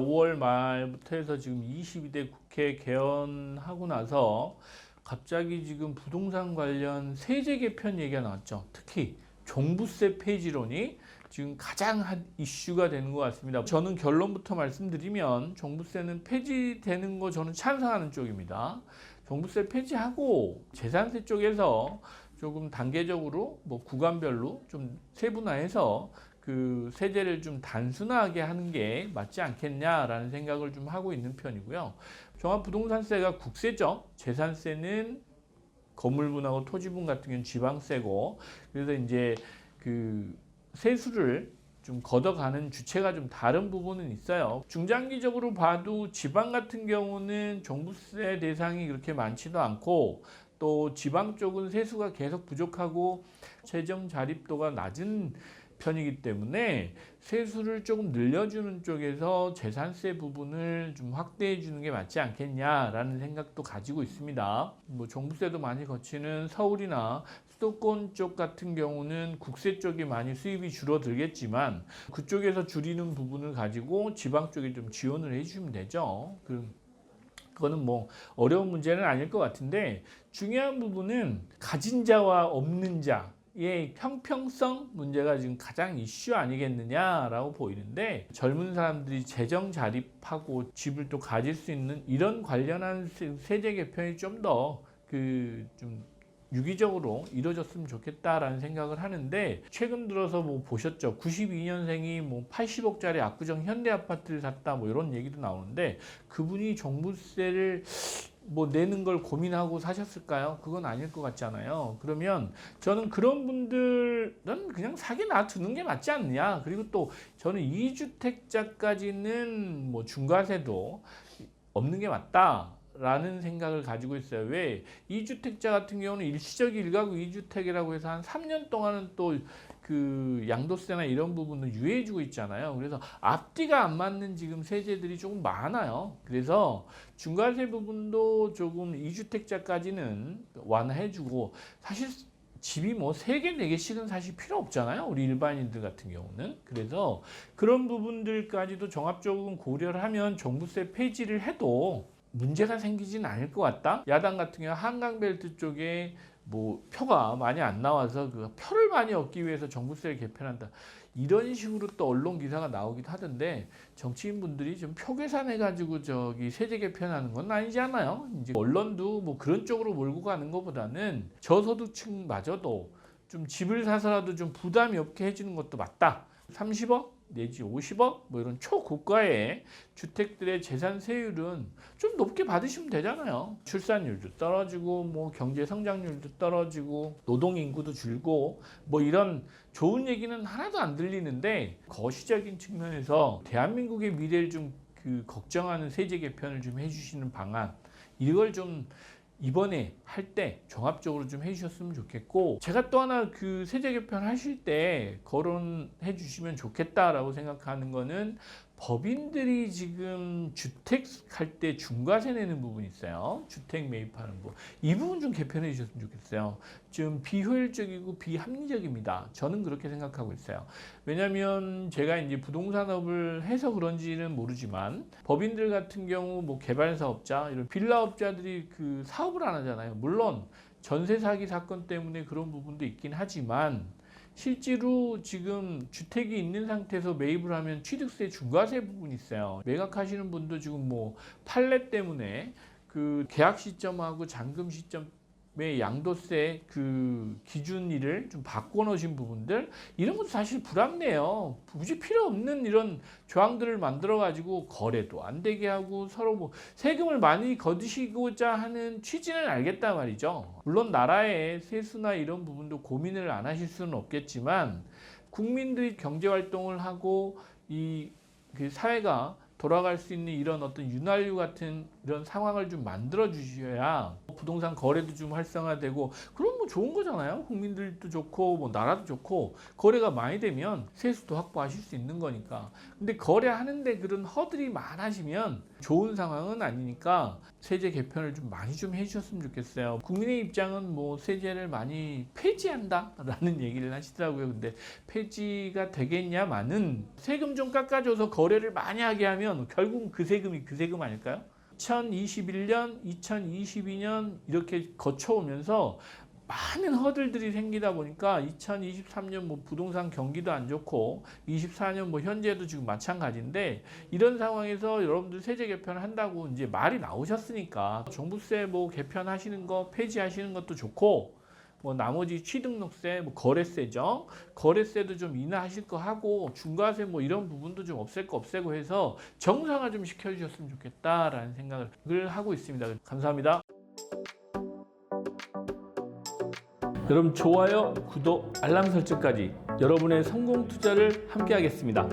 5월 말부터 해서 지금 22대 국회 개헌하고 나서 갑자기 지금 부동산 관련 세제 개편 얘기가 나왔죠. 특히 종부세 폐지론이 지금 가장 한 이슈가 되는 것 같습니다. 저는 결론부터 말씀드리면 종부세는 폐지되는 거 저는 찬성하는 쪽입니다. 종부세 폐지하고 재산세 쪽에서 조금 단계적으로 뭐 구간별로 좀 세분화해서 그 세제를 좀 단순하게 하는 게 맞지 않겠냐라는 생각을 좀 하고 있는 편이고요. 종합부동산세가 국세죠. 재산세는 건물분하고 토지분 같은 경우는 지방세고, 그래서 이제 그 세수를 좀 걷어가는 주체가 좀 다른 부분은 있어요. 중장기적으로 봐도 지방 같은 경우는 종부세 대상이 그렇게 많지도 않고, 또 지방 쪽은 세수가 계속 부족하고 재정 자립도가 낮은 편이기 때문에 세수를 조금 늘려주는 쪽에서 재산세 부분을 좀 확대해 주는 게 맞지 않겠냐라는 생각도 가지고 있습니다. 뭐 종부세도 많이 거치는 서울이나 수도권 쪽 같은 경우는 국세 쪽이 많이 수입이 줄어들겠지만 그쪽에서 줄이는 부분을 가지고 지방 쪽에 좀 지원을 해주시면 되죠. 그거는 뭐 어려운 문제는 아닐 것 같은데, 중요한 부분은 가진 자와 없는 자의 형평성 문제가 지금 가장 이슈 아니겠느냐라고 보이는데, 젊은 사람들이 재정 자립하고 집을 또 가질 수 있는 이런 관련한 세제 개편이 좀 더 좀 유기적으로 이루어졌으면 좋겠다라는 생각을 하는데, 최근 들어서 뭐 보셨죠? 92년생이 뭐 80억짜리 압구정 현대 아파트를 샀다 뭐 이런 얘기도 나오는데, 그분이 종부세를 뭐 내는 걸 고민하고 사셨을까요? 그건 아닐 것 같잖아요. 그러면 저는 그런 분들은 그냥 사기 놔두는 게 맞지 않느냐. 그리고 또 저는 2주택자까지는 뭐 중과세도 없는 게 맞다 라는 생각을 가지고 있어요. 왜? 2주택자 같은 경우는 일시적 일가구 2주택이라고 해서 한 3년 동안은 또 그 양도세나 이런 부분을 유예해주고 있잖아요. 그래서 앞뒤가 안 맞는 지금 세제들이 조금 많아요. 그래서 중과세 부분도 조금 2주택자까지는 완화해주고, 사실 집이 뭐 3개, 4개씩은 사실 필요 없잖아요. 우리 일반인들 같은 경우는. 그래서 그런 부분들까지도 종합적으로 고려를 하면 종부세 폐지를 해도 문제가 생기진 않을 것 같다. 야당 같은 경우 한강벨트 쪽에 뭐 표가 많이 안 나와서 그 표를 많이 얻기 위해서 종부세를 개편한다, 이런 식으로 또 언론 기사가 나오기도 하던데, 정치인분들이 좀 표 계산해가지고 저기 세제 개편하는 건 아니지 않아요? 이제 언론도 뭐 그런 쪽으로 몰고 가는 것보다는 저소득층마저도 좀 집을 사서라도 좀 부담이 없게 해주는 것도 맞다. 30억 내지 50억 뭐 이런 초고가의 주택들의 재산세율은 좀 높게 받으시면 되잖아요. 출산율도 떨어지고 뭐 경제 성장률도 떨어지고 노동 인구도 줄고 뭐 이런 좋은 얘기는 하나도 안 들리는데, 거시적인 측면에서 대한민국의 미래를 좀 걱정하는 세제 개편을 좀 해주시는 방안, 이걸 좀 이번에 할 때 종합적으로 좀 해주셨으면 좋겠고, 제가 또 하나 그 세제 개편 하실 때 거론해 주시면 좋겠다라고 생각하는 거는, 법인들이 지금 주택 할 때 중과세 내는 부분이 있어요. 주택 매입하는 부분. 이 부분 좀 개편해 주셨으면 좋겠어요. 좀 비효율적이고 비합리적입니다. 저는 그렇게 생각하고 있어요. 왜냐하면 제가 이제 부동산업을 해서 그런지는 모르지만, 법인들 같은 경우 뭐 개발사업자, 이런 빌라업자들이 그 사업을 안 하잖아요. 물론 전세 사기 사건 때문에 그런 부분도 있긴 하지만, 실제로 지금 주택이 있는 상태에서 매입을 하면 취득세 중과세 부분이 있어요. 매각하시는 분도 지금 뭐 판례 때문에 그 계약 시점하고 잔금 시점의 양도세 그 기준일을 좀 바꿔놓으신 부분들, 이런 것도 사실 불합리해요. 굳이 필요 없는 이런 조항들을 만들어 가지고 거래도 안 되게 하고 서로 뭐 세금을 많이 거두시고자 하는 취지는 알겠다 말이죠. 물론 나라의 세수나 이런 부분도 고민을 안 하실 수는 없겠지만, 국민들이 경제 활동을 하고 그 사회가 돌아갈 수 있는 이런 어떤 윤활유 같은 이런 상황을 좀 만들어 주셔야 부동산 거래도 좀 활성화되고, 그럼 뭐 좋은 거잖아요. 국민들도 좋고 뭐 나라도 좋고, 거래가 많이 되면 세수도 확보하실 수 있는 거니까. 근데 거래하는데 그런 허들이 많아지면 좋은 상황은 아니니까 세제 개편을 좀 많이 좀 해주셨으면 좋겠어요. 국민의 입장은 뭐 세제를 많이 폐지한다라는 얘기를 하시더라고요. 근데 폐지가 되겠냐마는 세금 좀 깎아줘서 거래를 많이 하게 하면 결국은 그 세금이 그 세금 아닐까요? 2021년, 2022년 이렇게 거쳐오면서 많은 허들들이 생기다 보니까 2023년 뭐 부동산 경기도 안 좋고 24년 뭐 현재도 지금 마찬가지인데, 이런 상황에서 여러분들 세제 개편을 한다고 이제 말이 나오셨으니까 종부세 뭐 개편하시는 거 폐지하시는 것도 좋고, 뭐 나머지 취등록세, 뭐 거래세죠. 거래세도 좀 인하하실 거 하고, 중과세 뭐 이런 부분도 좀 없앨 거 없애고 해서 정상화 좀 시켜주셨으면 좋겠다라는 생각을 하고 있습니다. 감사합니다. 여러분 좋아요, 구독, 알람 설정까지 여러분의 성공 투자를 함께 하겠습니다.